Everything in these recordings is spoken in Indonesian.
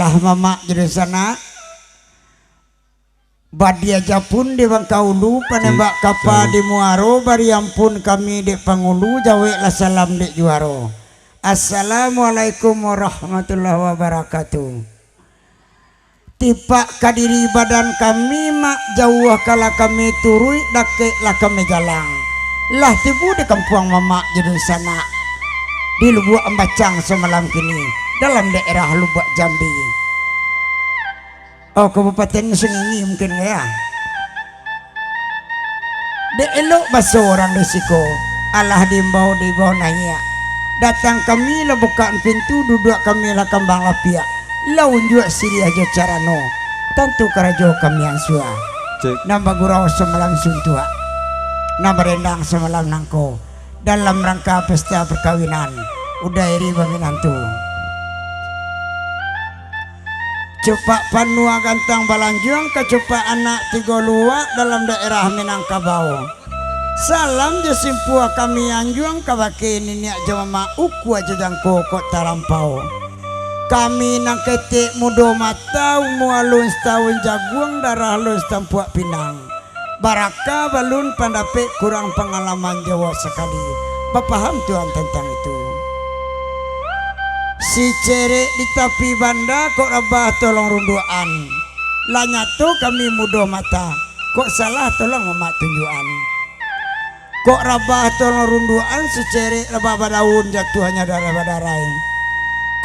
Ayolah mama jadi sana badi aja pun di Bangkaulu panembak kapa di Muaro bari ampun kami di Pangulu jawe la salam di Juaro. Assalamualaikum warahmatullahi wabarakatuh. Tipak kadiri badan kami mak jauh kala kami turui dake lah kami jalang lah tibu di kampung mama jadi sana di Lubuk Ambacang semalam kini dalam daerah Lubuk Jambi. Oh Kabupaten Sengingi mungkin ya. De elok baso orang resiko Allah dimbau di bawah nanya datang kami lah bukaan pintu duduk kami lah kembang lapia laun juga siri aja cara no tentu kerajo kami yang sua nambah gurau semalam suntua nambah rendang semalam nangko dalam rangka pesta perkawinan udah iri baminantu cepak panua gantang balanjuang kecepak anak tiga luak dalam daerah Minangkabau. Salam jesimpua kami anjuang kabake niniak jama uku aja jangko kok tarampau. Kami nang ketik mudo mata mualun setahun jaguang darah lun tampuak pinang. Baraka balun pandapek kurang pengalaman Jawa sekali. Bapaham tuan tentang itu. Si cerek di tepi banda kok rabah tolong runduan. Lanyatu kami mudo mata kok salah tolong memak tunjuan. Kok rabah tolong runduan si cerek rabah badaun jatuhnya darah badarai.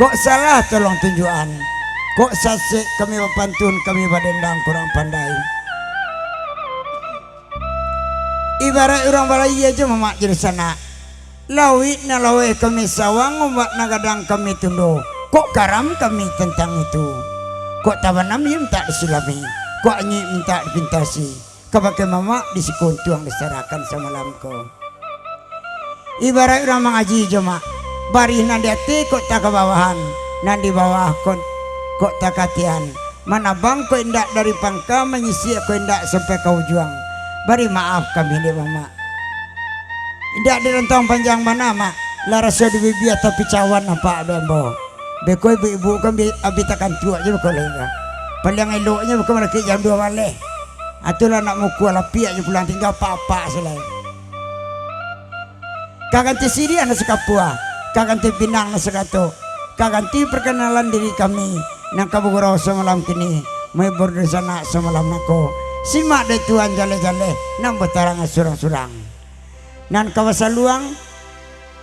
Kok salah tolong tunjuan. Kok sasek kami bapantun kami badendang kurang pandai. Ibarat orang balai aja memak jadi sana. Lawit na lawe kami sawang umat nagadang kami tundo. Kok karam kami tentang itu. Kok tabanam yang tak disulami. Kok anyi minta dipintasi. Kabake mama disikuntuang diserakan semalam ko. Ibarat orang mengaji jema. Bari nandi ati kok tak kebawahan. Nandi bawah kok tak katian. Mana bang kok indak dari pangka menyisi kok indak sampai kau juang. Bari maaf kami ni mama. Indak di rentang panjang mana mak. Larasa di bibia tapi cawan apa bembo. Bekoi ibu kan abi takkan tua je bekoi lega. Paling eloknya bukan lagi jam 2 malam. Atulah nak mukul lapi aja pulang tinggal apa-apa selain. Kaganti siri anak sekapua, kaganti pinang anak sekato, kaganti perkenalan diri kami. Nang kabugurau semalam kini, mai berdesana semalam nako. Simak deh tuan jale-jale, nang betarang surang-surang. Nan kawasan luang,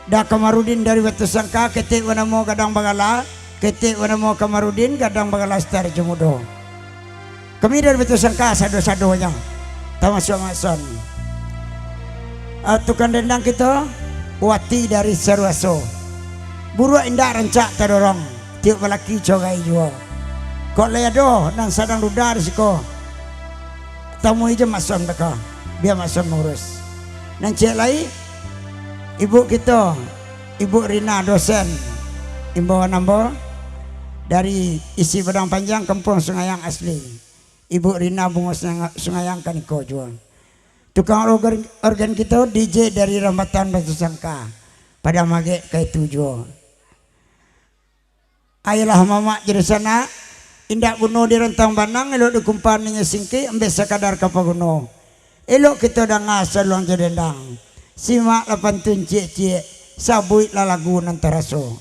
dah Kamarudin dari Batu Sangka, ketik wana mau gadang bagala, ketik wana mau Kamarudin gadang bagala star jemudo. Kami dari Batu Sangka sado-sadonya tamasuk-mason. Tukang dendang kita Wati dari Sarwaso. Buruak indah rancak terdorong tiup lelaki cogai jua. Kok leado dan sadang dudar siko. Tamu aja mason mereka biar mason ngurus. Dan cek lagi ibu kita Ibu Rina dosen imbauan nambo dari isi Padang Panjang Kampung Sungayang asli. Ibu Rina bunga Sungayang kan iko jual. Tukang organ kita DJ dari Rambatan Batu Sangka pada mage kayak tujuh. Ayolah mama jadi sana indak gunung di rentang banang elok dikumpaninya singki ambil sekadar kapal gunung. Elok kita dah ngasal luang jedendang. Simak lapan cie sabuit la lagu nantaraso.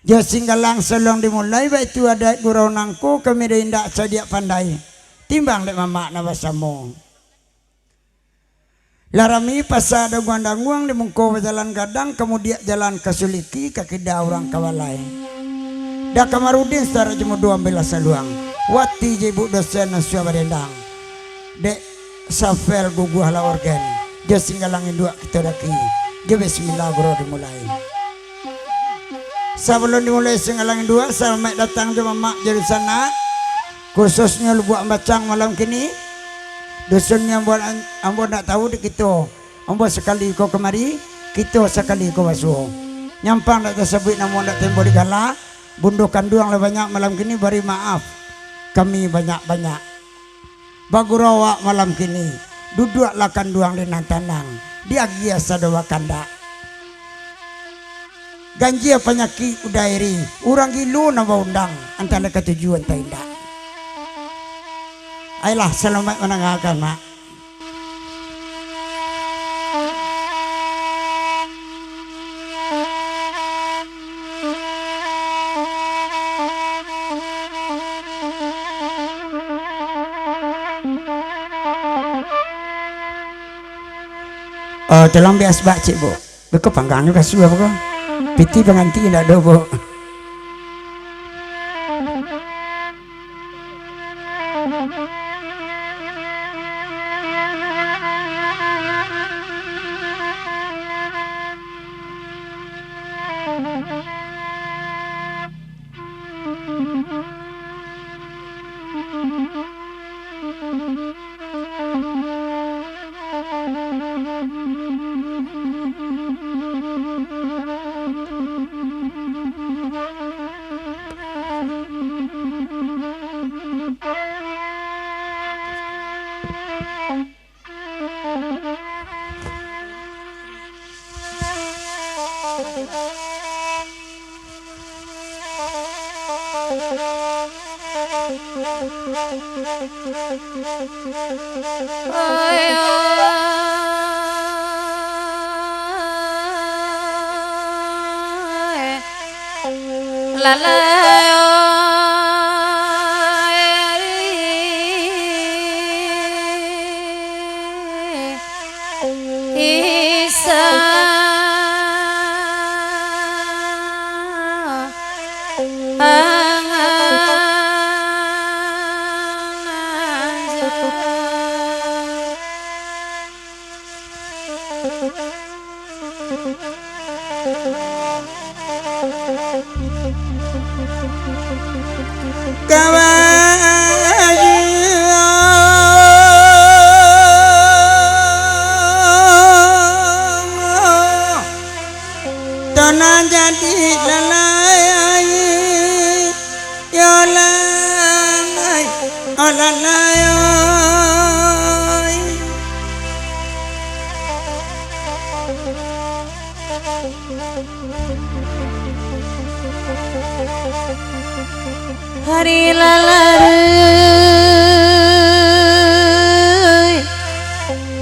Dia singgalang selong dimulai baik itu ada gurau nangku kami dah indak sadia pandai. Timbang dek mama na basamo. Larami pasal ada guang-guang di mungko jalan gadang kemudian jalan kesuliki kaki dah orang kawalai. Dah Kamarudin secara jemu 2 ambil saluang. Wati je ibu dosen nasua badendang. Dek safel guguh la organ. Dia singgalangin 2 kita daki. Dia bismillah gurau dimulai. Sebelum dimulai singgalangin 2 sampai datang jema mak jadi sana khususnya Lubuk Ambacang malam kini dusunnya ambo nak tahu di kita ambo sekali kau kemari kita sekali kau basuh nyampang nak tersebut namun nak tempo di gala bundukan duang lebih banyak malam kini beri maaf kami banyak-banyak bagurawak malam kini duduk lakan duang di nantanang dia giasa doa kandak ganjil penyakit udairi urang gilu nama undang antara ketujuan tenda ayolah selamat menanggalkan mak dalam bias bak cik bu beku panggang juga sudah beku piti penganti tidak ada bu la la hari lalai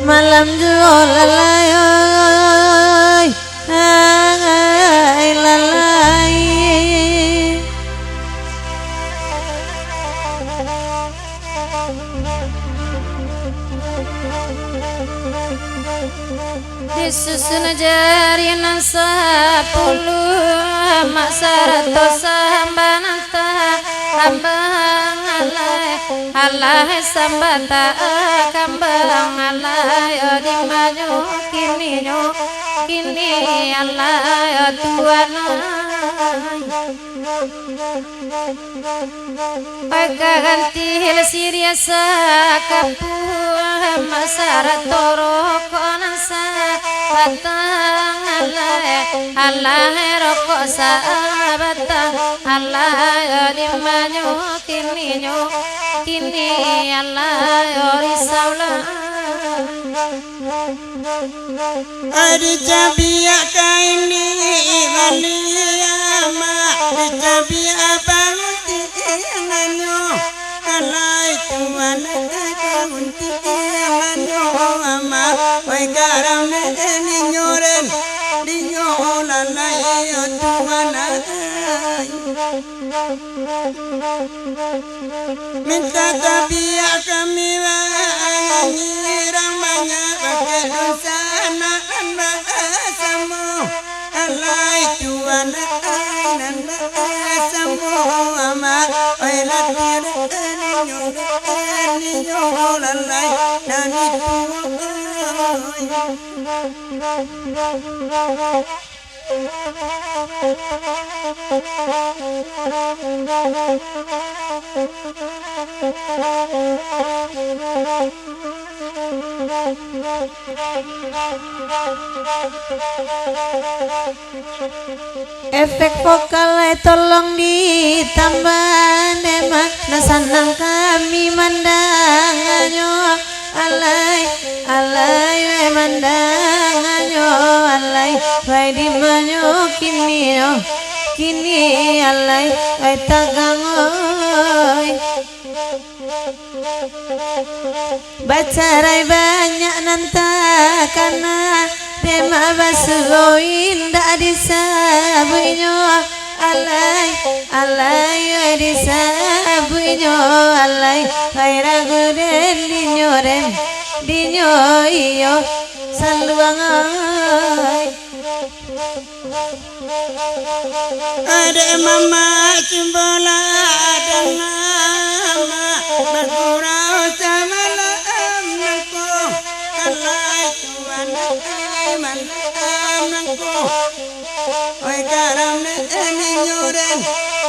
malam jual lalai lalai disusun jarinan 10 masyarakat sambanata kambang alai sambata kambang alai di maju kini alai tuana pagaganti hil siriasa kapu masara toro konasa batang alai rokok sabatang alai di maju kini alai risaula adi cabia kaini valiyama adi cabia banguti nanyo alai tuana kaunti nanyo ama oi garam ni nyoren di nyolalai tuana minta tabia kami ramanya pakai dosana anda samu alai tuana anda samu ama oi latir ni nyolalai nani efek vokal tolong ditambah demak nasanang kami mandanganyo alai mandanganyo alai Wai di manyo kini yo Kini alai Wai tagangoy Bacarai banyak nanta Karena Dema basuh indah disabuinyo Alai, alai, wai disabuinyo Alai, wai ragu den dinyo iyo saluangai Ada mama cimbola ada nama bergurau sama lamku alai tuan manamku oi garam ne nyoren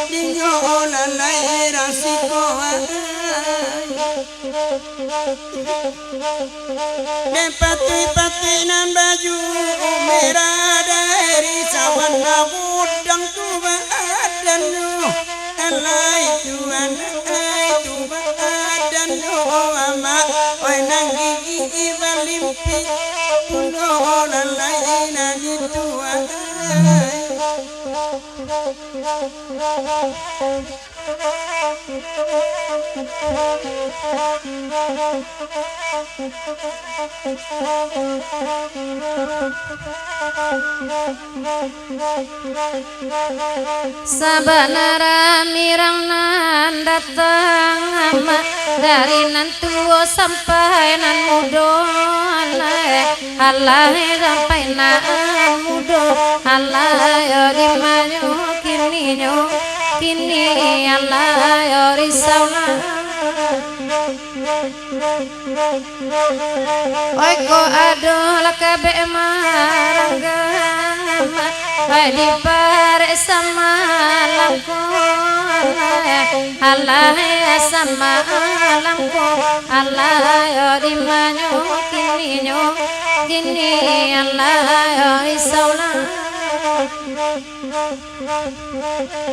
dinyo lalai rasiko Pati nan baju merah dari sawana udang tuba adanu alai tuan tuba adanu ama oi nang gigi balimpi puno lalai nani tuan Sabanara mirang nan datang ama dari nan tua sampai nan mudo Allah sampai nan mudo Allah yo di manyo kini Allah yo risaulah Oi ko aduh lakabe maragama Oi di pare sama lampu Allah ya sama lampu Allah yo di manyo kini Allah yo isaulah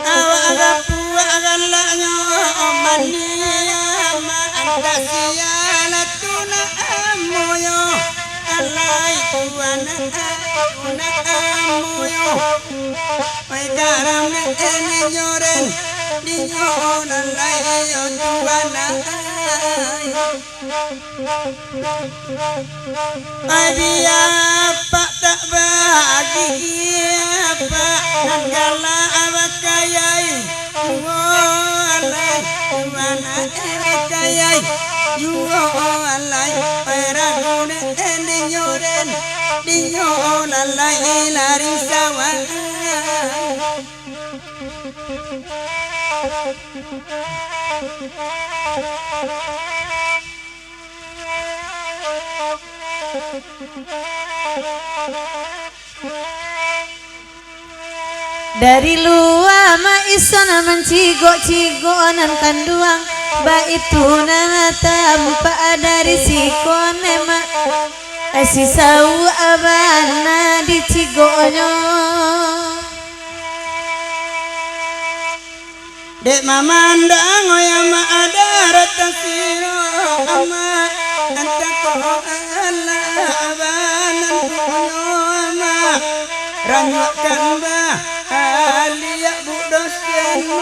Awak agalanya mani ama anda siala tuna amoyo alai tuana amoyo oi garam ne nyoren dinyo alai yo tuana Abia pak tak bagi apa nangala abakayai alai mana kayai alai peragune dinyoren dinyo alai lari sawan Dari luar ma isona mencigo nan kanduang ba itu nana tanpa dari sikone ma si sau abana di cigonyo Dek mamandang oyama ada ratasiro ama antako ala abanan ama ranyakan ba alia budosenu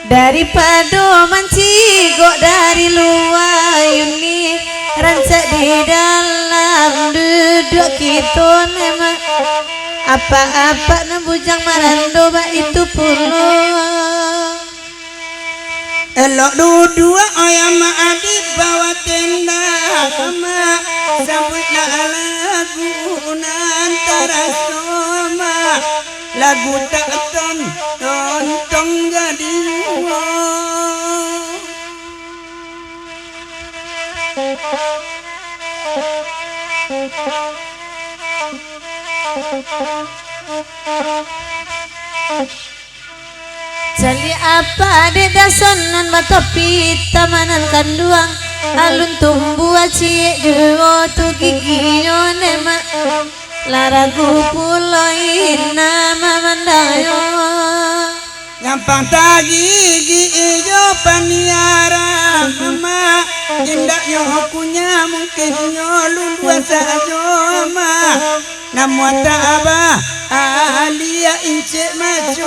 daripada mencigo dari luar ini rancak di dalam duduk kita nema apa-apa nembujang marando ba itu pulo elok dudua oyama adit bawa tenda ama sambutlah lagu antara soma lagu tak tontong gading Jali apa de dasonan matopi tamanan kanduang alun tumbuh aci juo tu giginya nema laragu puloin nama mandayo Nyampang tagi ijo paniara mama indaknya kunya mungkin nyolun dua saja ma namu ta'aba alia incik matu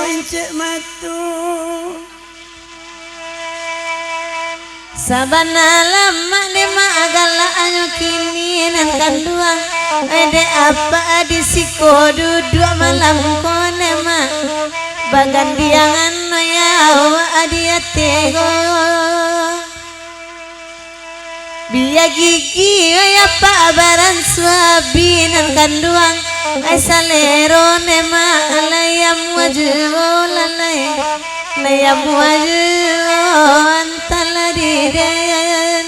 sabana lama de magala anyo kini nan kanduang ede apa di siko duduk malam kone ma bagan diangan ya adia tego biya gigi ya pa baran suabi nan kanduang ay salero ne ma alayam wajho lalay layam wajho antaladiren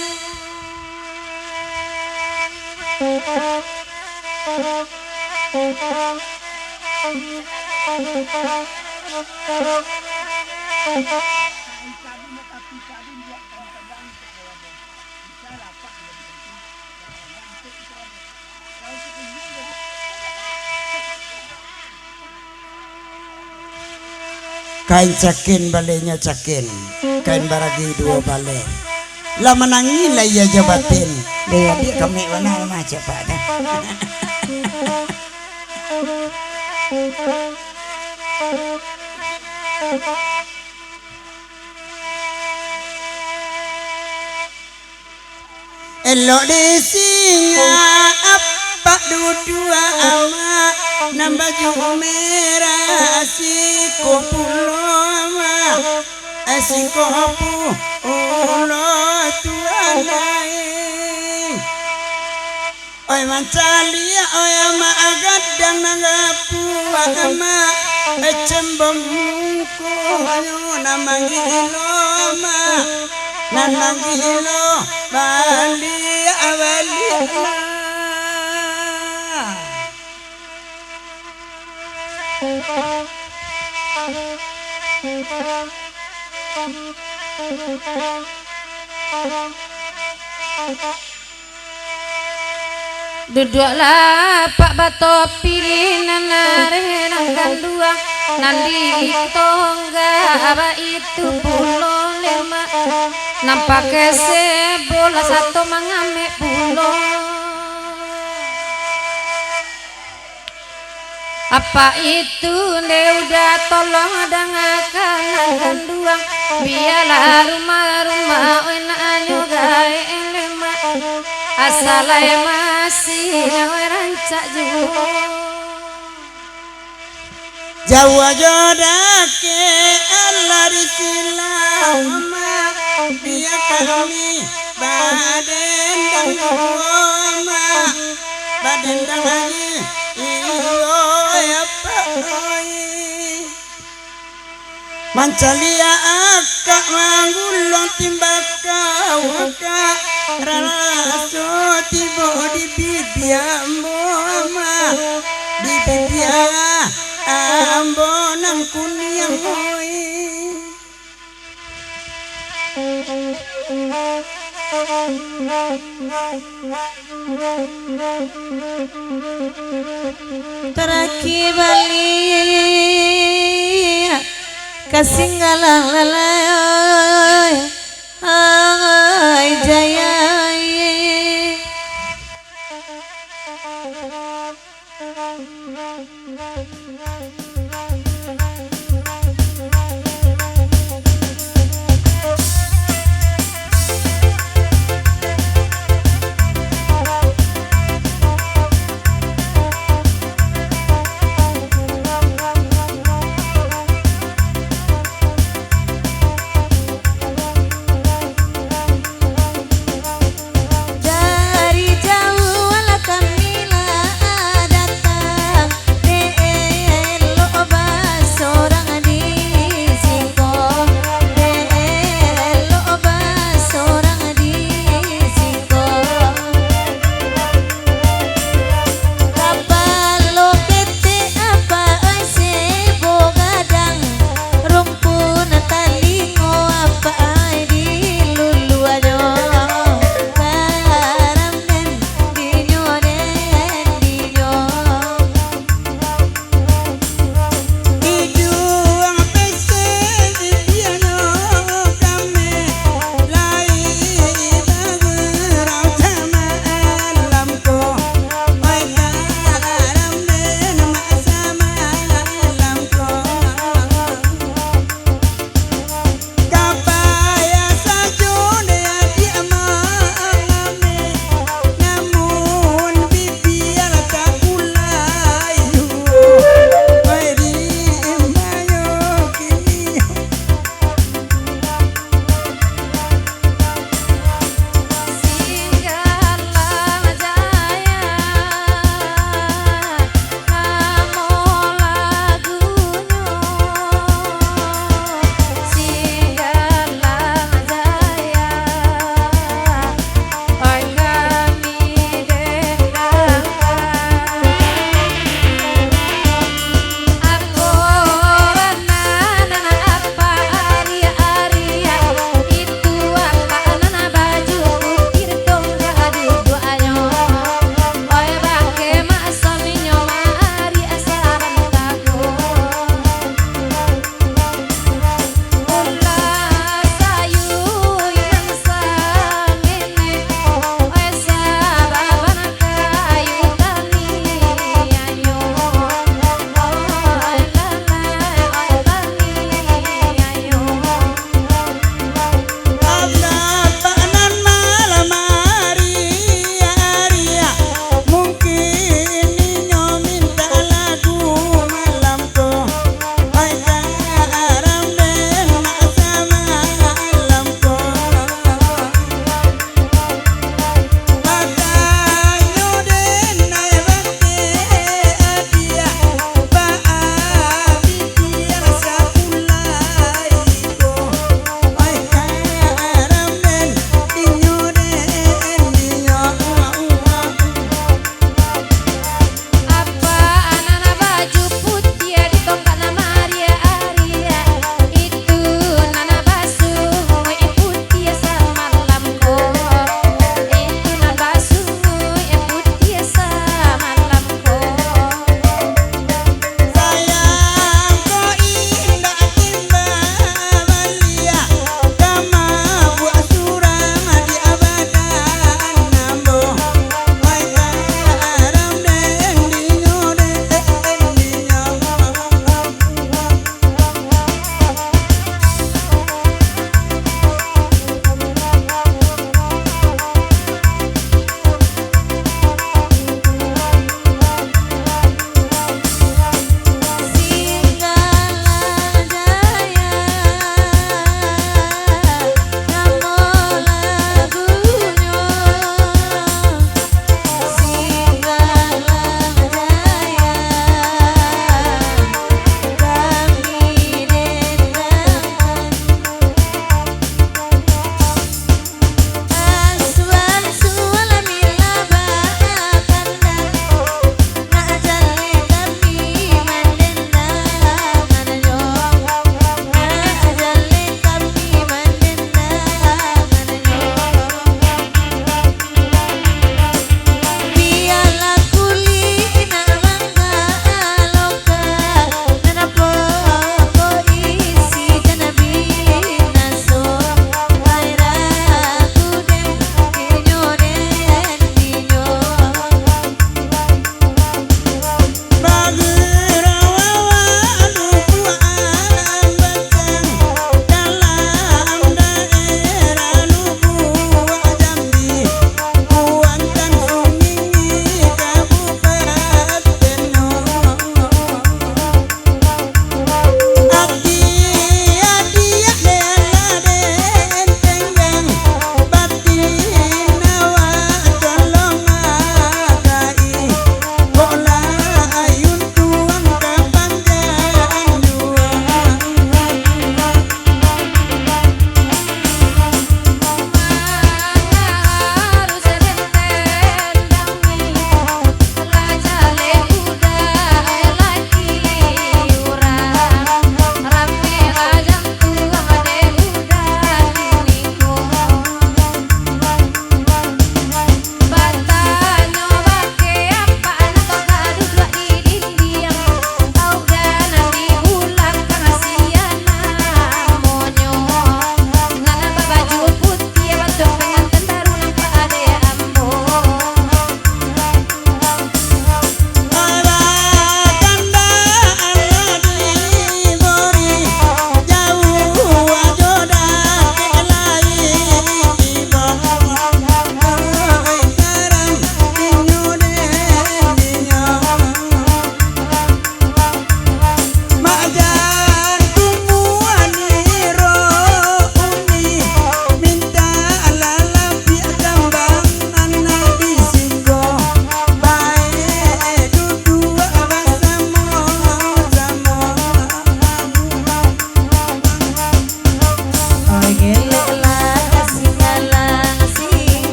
kain cakin balenya cakin kain baragi dua bale lah menangi lah ia jabatin dia kami mana macam pada elok desinya apa dua ama nambah baju merah si kopuloma si kopulo tuanai oi mancalia oi ama agad dan nagapu ama cembengku ayo namangilo ma nanangilo bali awali duduklah pak batopi nanare nangkan dua nandi tongga apa itu pulo lema nampak bola satu mangame pulo apa itu ne udah tolong dengarkan nangkan dua biarlah rumah-rumah enak gae lema asalai masih rancak Jawa jodake Allah risilama dia kami baden dangoma baden dangi iyo ya pai mancalia akak manggulong timbaka waka raraso tibo di bibiambo ma di bibia ambo nang kunyang oi teraki bali kasinggalang lalay ay jaya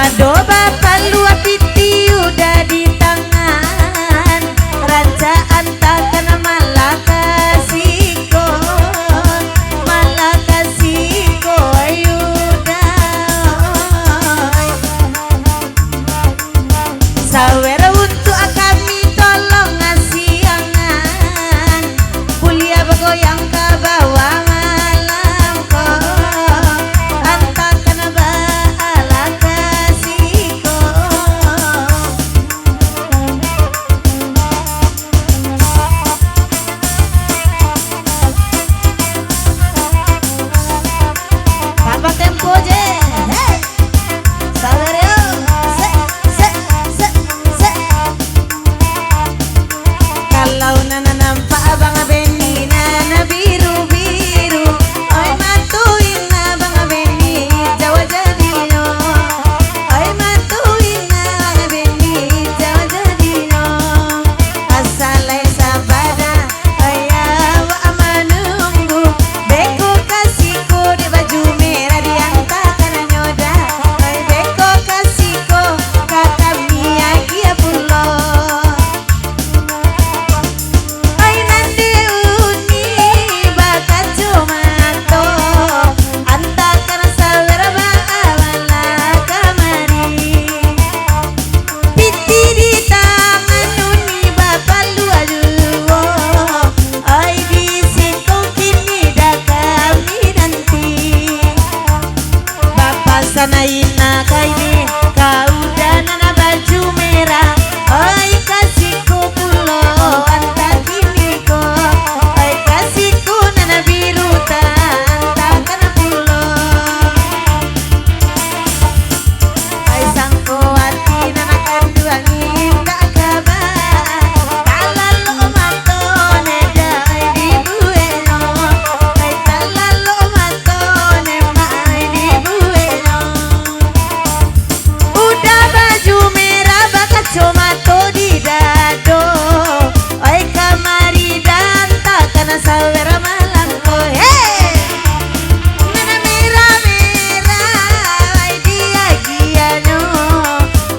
Ado bapak luap piti udah di tangan, kerajaan takkan malah kasihko, ayudah. Sawera untuk kami tolong ngasih angan, kuliah bergoyang ke bawah malam ko, antakan bala kasihko. Papa tempo je, hey, sawera yo, se. Kalau nana nampak abang Beni nana biru-biru, oi matuin abang Beni Jawa jadino, oi matuin abang Beni Jawa jadino. Asalai sabada ayah wa menunggu, beko kasihku di baju merah diantarkan nyoda, oi beko kasihku kakak miagia pulau. Ay nande uni bakat jumato, antakan sawera bawala kamari. Piti di tangan uni bapak lua duo, ay di situ kini dah kami nanti. Bapak sanaina kaini kau dan nana baju merah, ay kasihku pulau antar kini ko, ay kasihku nana biru antakan pulau. Ay sangko hati nana kanduangi tak kabar, kalau mato neda ay di bueno, ay kalau mato nema ay di bueno. Udah baju merah bakat tomato di dado, oi kamari dan takkan sawera malangko. Hey, nana merah-merah, oi dia giano,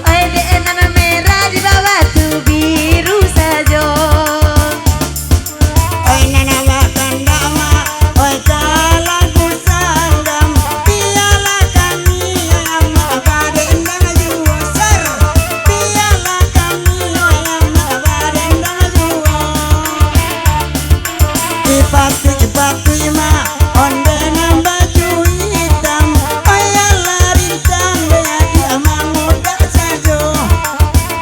oi de nana merah di bawah tu biru sajo. Oi nana wakandama, oi kalagu sandam, piala kami yang abadi indang juwa ser, piala kami yang abadi indang juwa. Ipatu ima, onde nambah hitam, oi larintang dia dia mangodak sajo,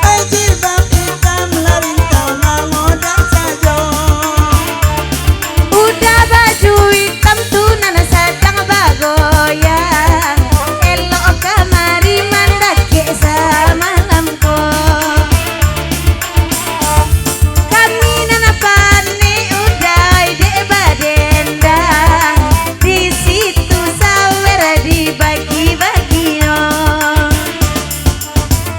oi jilbab hitam larintang mangodak sajo. Udah baju hitam tuh nana sedang bagoyang, elok kamari mandake sama lampu. Kami nana pane udah ide badendang, di situ sawera dibagi-bagi no.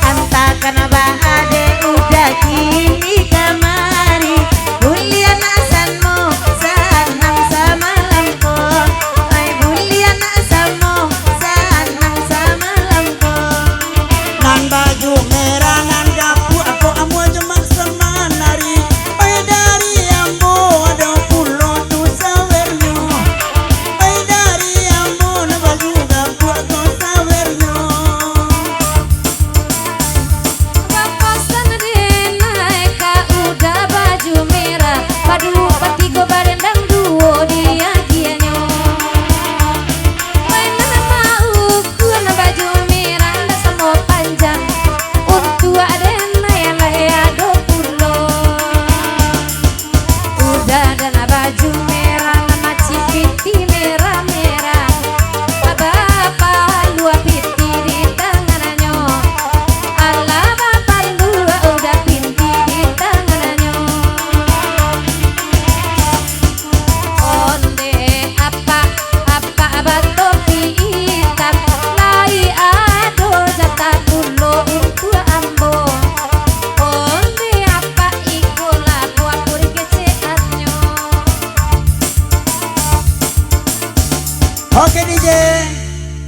Antakan bahade udah kini kamari, bulian asanmu sanang sama lampu, ay bulian asanmu sanang sama lampu. Nan baju merah nan gapu aku amu cuma semanari, oi dari ambo ada pulau tu sawernyo, oi dari ambo na baju gapu aku sawernyo. Papasan denai ka udah baju merah, padu patigo barendang duo dia gianyo. Main nana mau kuna baju merah nda samo panjang, untuk adena yang ado pulo. Udah dana baju merah nama cipiti merah-merah, bapak luap piti di tangananyo, ala bapak lua udah pinti di tangananyo. Onde apa bato hitam, lai ado jatah pulo untuk ambo. Onde apa ikola buat puri keceanyo. Oke DJ.